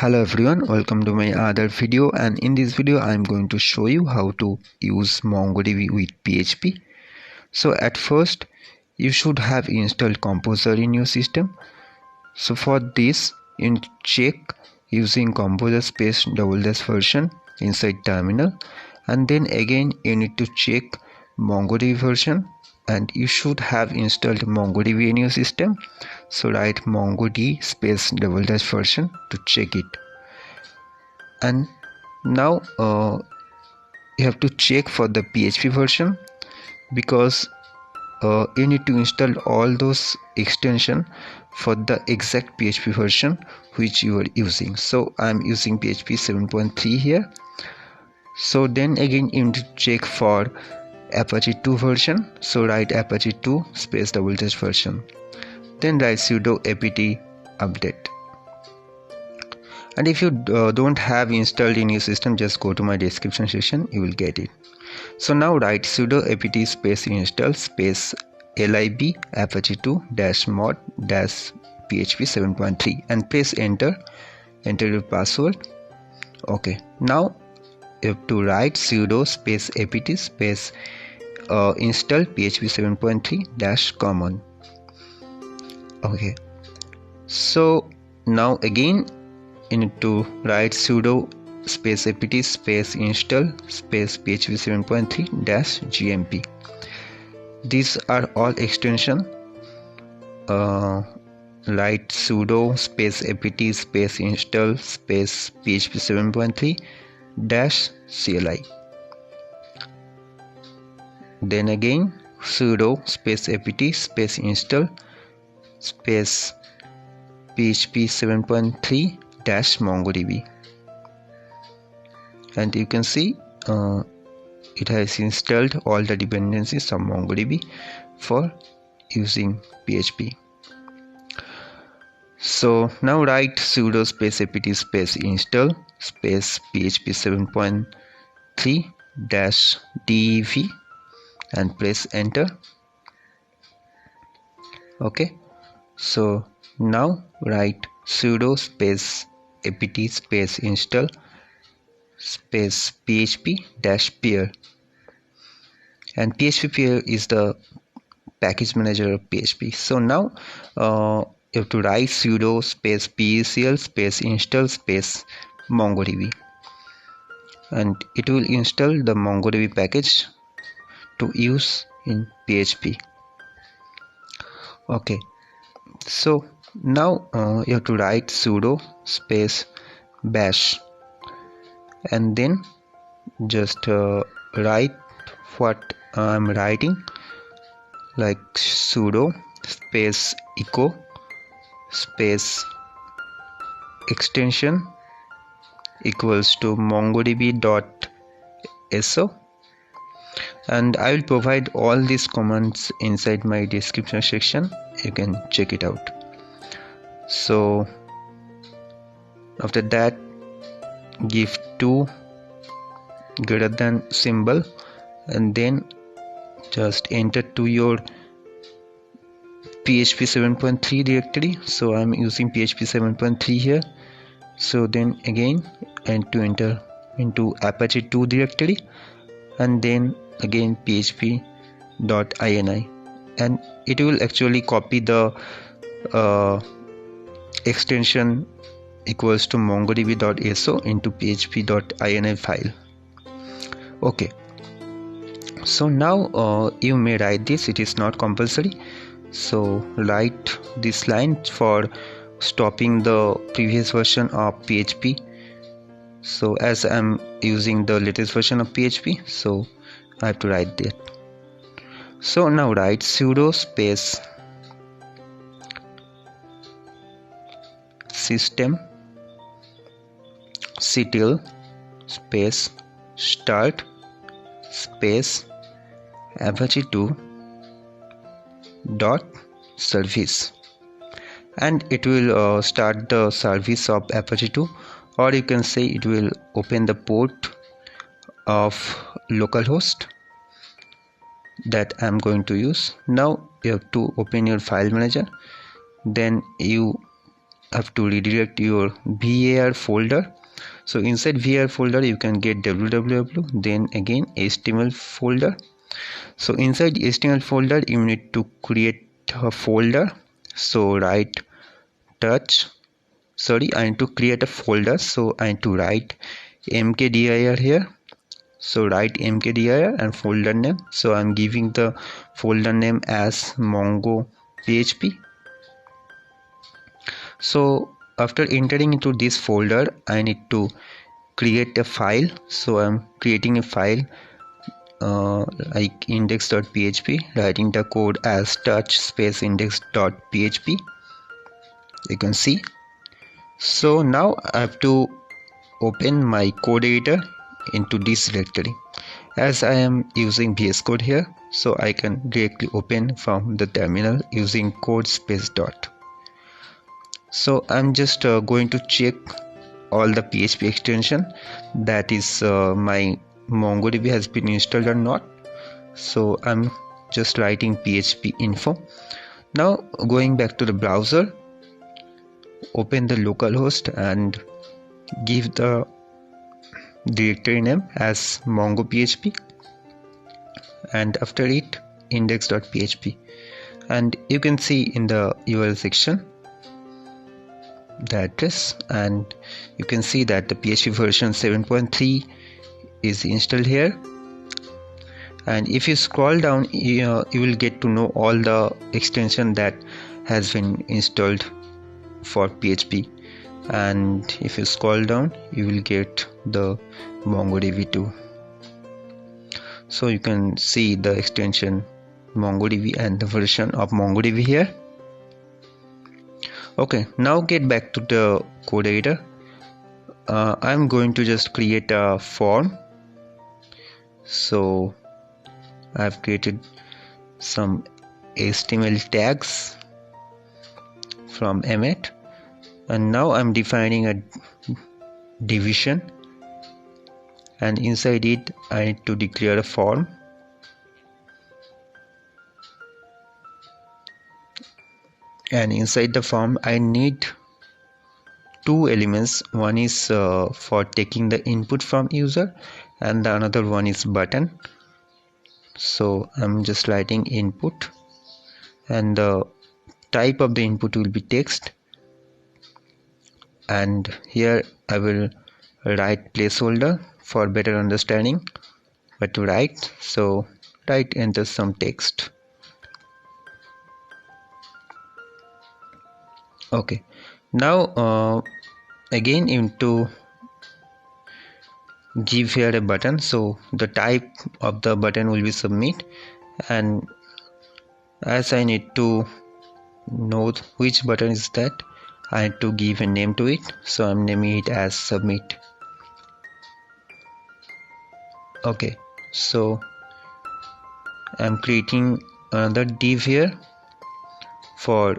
Hello everyone, welcome to my other video, and in this video I am going to show you how to use MongoDB with PHP. So at first you should have installed Composer in your system. So for this you need to check using composer space -- version inside terminal, and then again you need to check MongoDB version, and you should have installed MongoDB in your system. So write mongodb space -- version to check it. And now you have to check for the PHP version, because you need to install all those extension for the exact PHP version which you are using. So I am using PHP 7.3 here. So then again you need to check for Apache 2 version. So write Apache 2 space -- version, then write sudo apt update. And if you don't have installed in your system, just go to my description section, you will get it. So now write sudo apt space install space lib apache 2 -mod -php 7.3 and press enter your password. Okay, now you have to write sudo space apt space install php 7.3 -common. Okay, so now again you need to write sudo space apt space install space php 7.3 -gmp. These are all extension. Write sudo space apt space install space php 7.3 -cli. Then again sudo space apt space install space php 7.3 -mongodb, and you can see it has installed all the dependencies of MongoDB for using PHP. So now write sudo space apt space install space php 7.3 -dev and press enter. Okay, so now write sudo space apt space install space php-pair, and php-pair is the package manager of PHP. So now you have to write sudo space pecl space install space mongodb, and it will install the mongodb package to use in PHP. Okay, so now you have to write sudo space bash, and then just write what I'm writing, like sudo space echo space extension equals to mongodb.so, and I will provide all these commands inside my description section. You can check it out. So after that, give 2 greater than symbol, and then just enter to your php 7.3 directory. So I'm using php 7.3 here. So then again and to enter into Apache 2 directory, and then again php.ini, and it will actually copy the extension equals to mongodb.so into php.ini file. Okay, so now you may write this, it is not compulsory. So write this line for stopping the previous version of PHP. So as I'm using the latest version of PHP, so I have to write that. So now write sudo space systemctl space start space apache 2 .service, and it will start the service of Apache 2, or you can say it will open the port of localhost that I'm going to use. Now you have to open your file manager, then you have to redirect your var folder. So inside var folder you can get www, then again HTML folder. So inside HTML folder you need to create a folder. So I need to create a folder, so I need to write mkdir here. So write mkdir and folder name. So I'm giving the folder name as mongo php. So after entering into this folder I need to create a file. So I'm creating a file like index.php, writing the code as touch space index.php. You can see. So now I have to open my code editor into this directory. As I am using VS Code here, so I can directly open from the terminal using code space dot. So I'm just going to check all the PHP extension, that is my MongoDB has been installed or not. So I'm just writing php info. Now going back to the browser, open the localhost and give the directory name as mongophp, and after it index.php, and you can see in the URL section the address, and you can see that the PHP version 7.3 is installed here. And if you scroll down, you will get to know all the extension that has been installed for PHP. And if you scroll down, you will get the MongoDB too. So you can see the extension MongoDB and the version of MongoDB here. Okay, now get back to the code editor. I'm going to just create a form. So I've created some HTML tags from Emmet, and now I'm defining a division, and inside it I need to declare a form. And inside the form I need two elements. One is for taking the input from user, and the another one is button. So I'm just writing input, and the type of the input will be text, and here I will write placeholder for better understanding what to write. So write enter some text. Okay, now again into give here a button. So the type of the button will be submit, and as I need to know which button is that, I need to give a name to it. So I'm naming it as submit. Okay, so I'm creating another div here for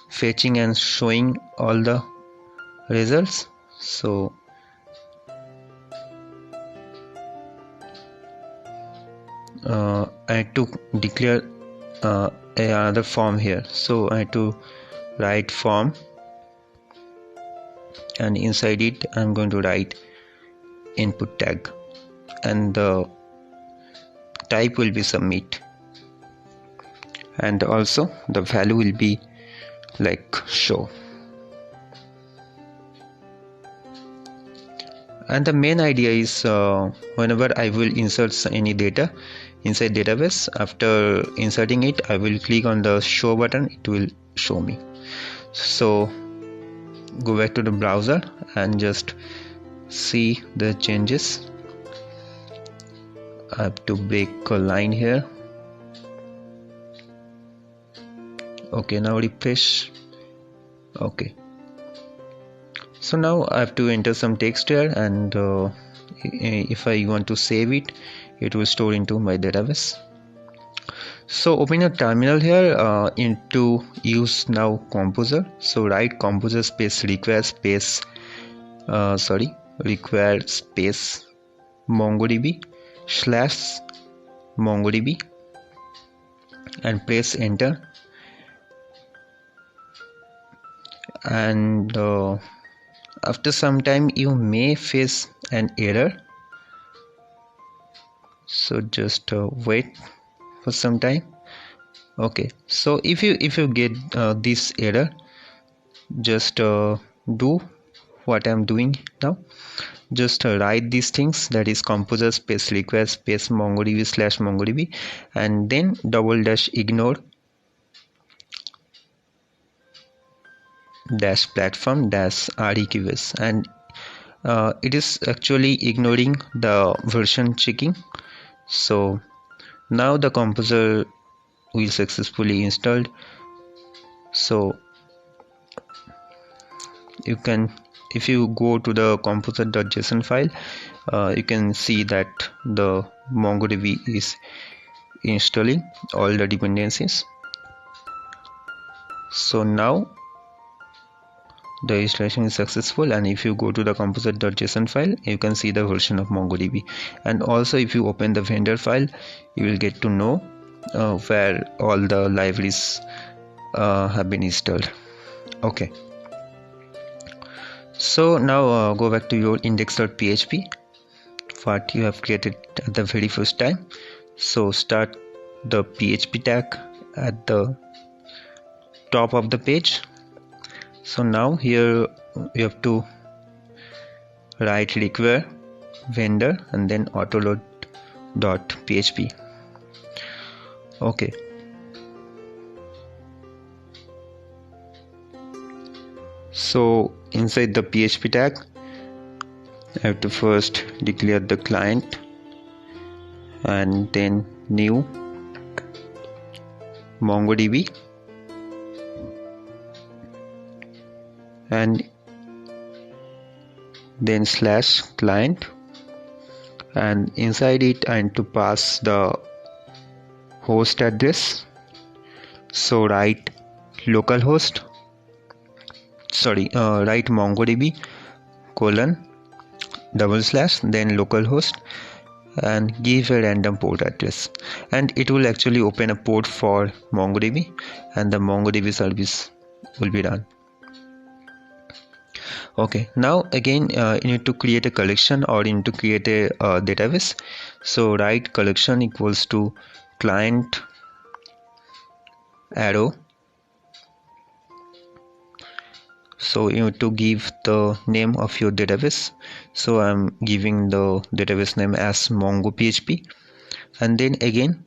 fetching and showing all the results. So I had to declare another form here. So I had to write form, and inside it I'm going to write input tag, and the type will be submit, and also the value will be like show. And the main idea is whenever I will insert any data inside database, after inserting it I will click on the show button, it will show me. So go back to the browser and just see the changes. I have to break a line here. Okay, now refresh. Okay, so now I have to enter some text here, and if I want to save it, it will store into my database. So open a terminal here, into use now composer. So write composer space require space require space mongodb / mongodb, and press enter. and after some time you may face an error, so just wait for some time. Okay, so if you get this error, just do what I'm doing now. Just write these things, that is composer space request space mongodb slash mongodb, and then double dash ignore dash platform dash reqs, and it is actually ignoring the version checking. So now the composer will successfully installed. So you can, if you go to the composer.json file, you can see that the MongoDB is installing all the dependencies. So now the installation is successful, and if you go to the composer.json file, you can see the version of MongoDB. And also if you open the vendor file, you will get to know where all the libraries have been installed. Okay, so now go back to your index.php, what you have created at the very first time. So start the PHP tag at the top of the page. So now here you have to write require vendor and then autoload.php. Okay, so inside the PHP tag I have to first declare the client and then new MongoDB, and then slash client, and inside it I need to pass the host address. So write localhost, write MongoDB : / then localhost, and give a random port address, and it will actually open a port for MongoDB, and the MongoDB service will be run. Okay, now again you need to create a collection, or you need to create a database. So write collection equals to client arrow. So you need to give the name of your database. So I'm giving the database name as MongoPHP, and then again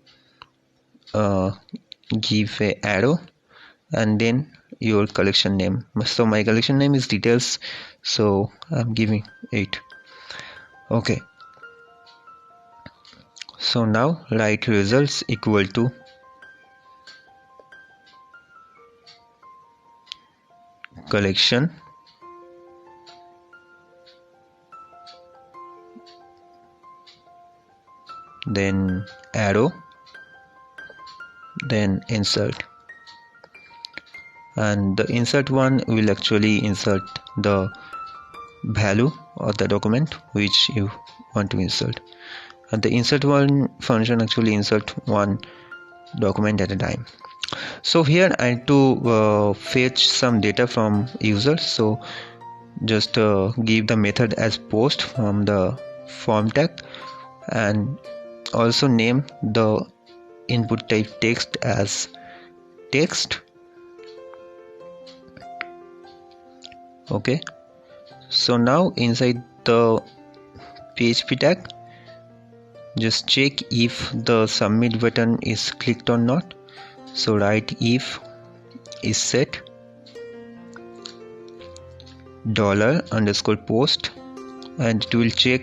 give a arrow and then your collection name. So my collection name is details, so I'm giving it. Okay, so now write results equal to collection then arrow then insert, and the insert one will actually insert the value of the document which you want to insert, and the insert one function actually insert one document at a time. So here I need to fetch some data from user. So just give the method as post from the form tag, and also name the input type text as text. Okay, so now inside the PHP tag just check if the submit button is clicked or not. So write if is set $_post, and it will check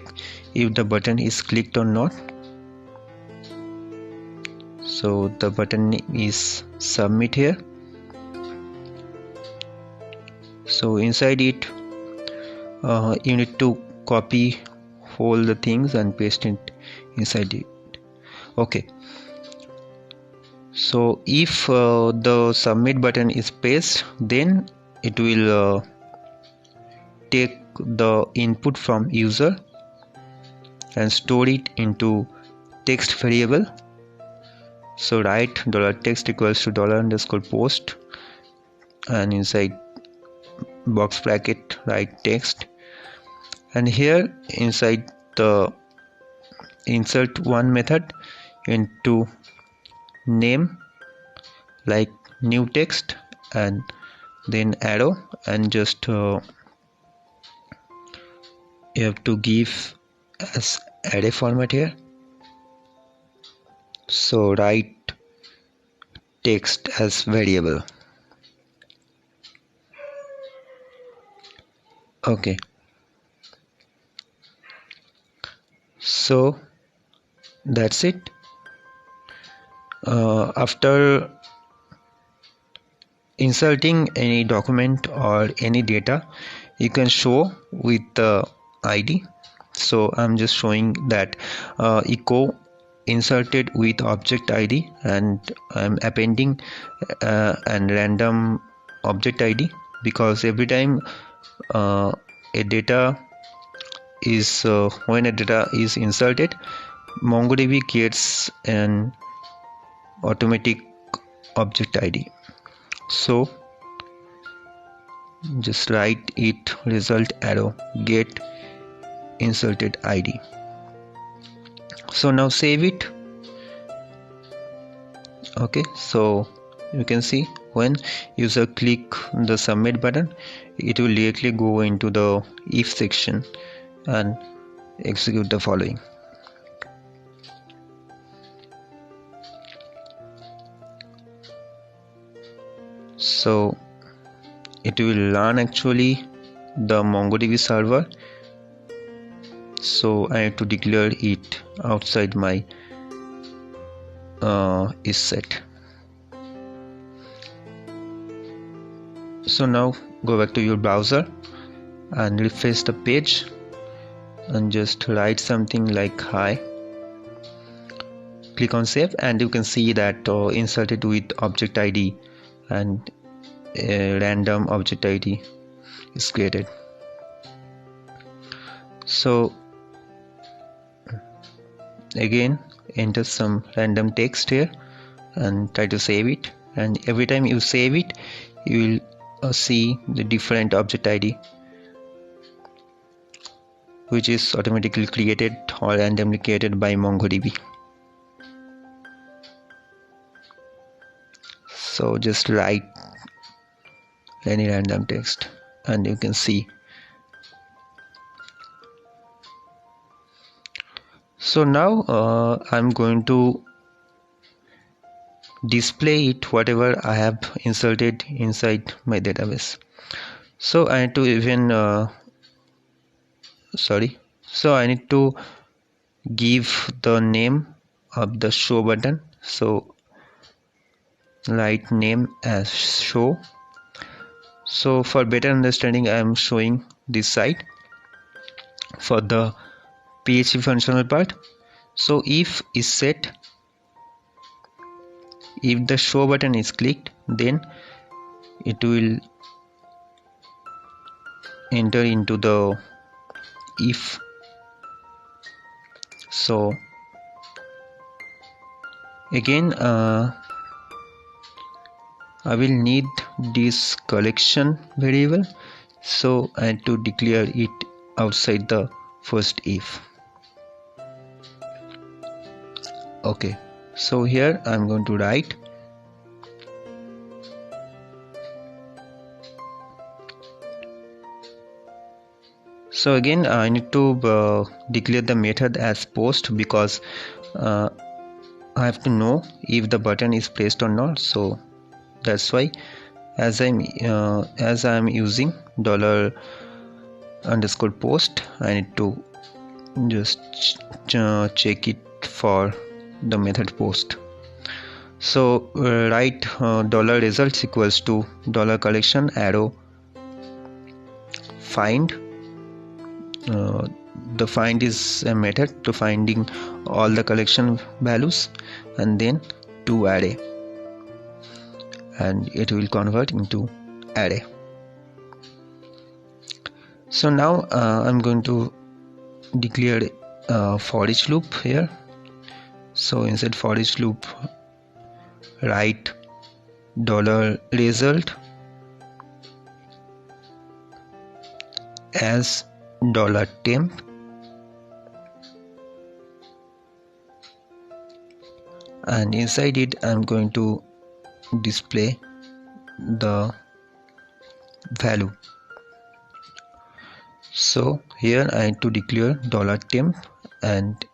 if the button is clicked or not. So the button is submit here. So inside it you need to copy all the things and paste it inside it. Okay, so if the submit button is pressed, then it will take the input from user and store it into text variable. So write $text equals to $_post, and inside box bracket write text, and here inside the insert one method into name like new text, and then arrow, and just you have to give as array format here. So write text as variable. Okay, so that's it. After inserting any document or any data, you can show with the ID. So I'm just showing that echo inserted with object ID, and I'm appending and random object ID, because every time a data is when a data is inserted, MongoDB gets an automatic object ID. So just write it result arrow get inserted ID. So now save it. Okay, so you can see when user click the submit button, it will directly go into the if section and execute the following. So it will learn actually the MongoDB server, so I have to declare it outside my is set. So now go back to your browser and refresh the page and just write something like hi, click on save, and you can see that inserted with object ID and a random object ID is created. So again enter some random text here and try to save it, and every time you save it you will see the different object ID which is automatically created or randomly created by MongoDB. So just write any random text and you can see. So now I'm going to display it whatever I have inserted inside my database. So I need to even so I need to give the name of the show button. So write name as show. So for better understanding I am showing this side for the PHP functional part. So if is set, if the show button is clicked, then it will enter into the if. So again I will need this collection variable, so I have to declare it outside the first if. Okay, so here I'm going to write so again I need to declare the method as post, because I have to know if the button is placed or not. So that's why as I'm using $_post, I need to just check it for the method post. So write $results equals to $collection arrow find. The find is a method to finding all the collection values, and then to array, and it will convert into array. So now I'm going to declare for each loop here. So inside for each loop write $result as $temp, and inside it I'm going to display the value. So here I need to declare $temp, and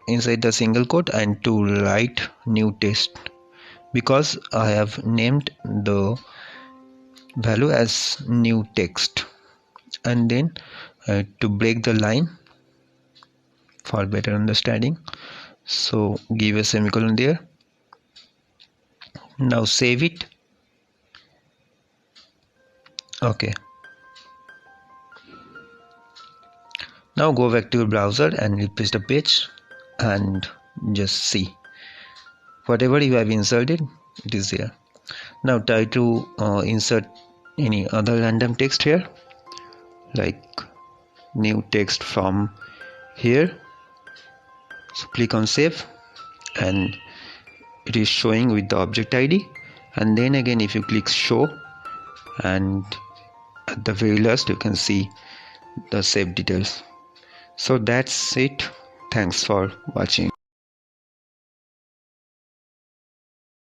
inside the single quote I need to write new text, because I have named the value as new text, and then to break the line for better understanding, so give a semicolon there. Now save it. Okay, now go back to your browser and refresh the page and just see whatever you have inserted, it is there. Now try to insert any other random text here, like new text from here. So click on save, and it is showing with the object ID, and then again if you click show, and at the very last you can see the save details. So that's it. Thanks for watching.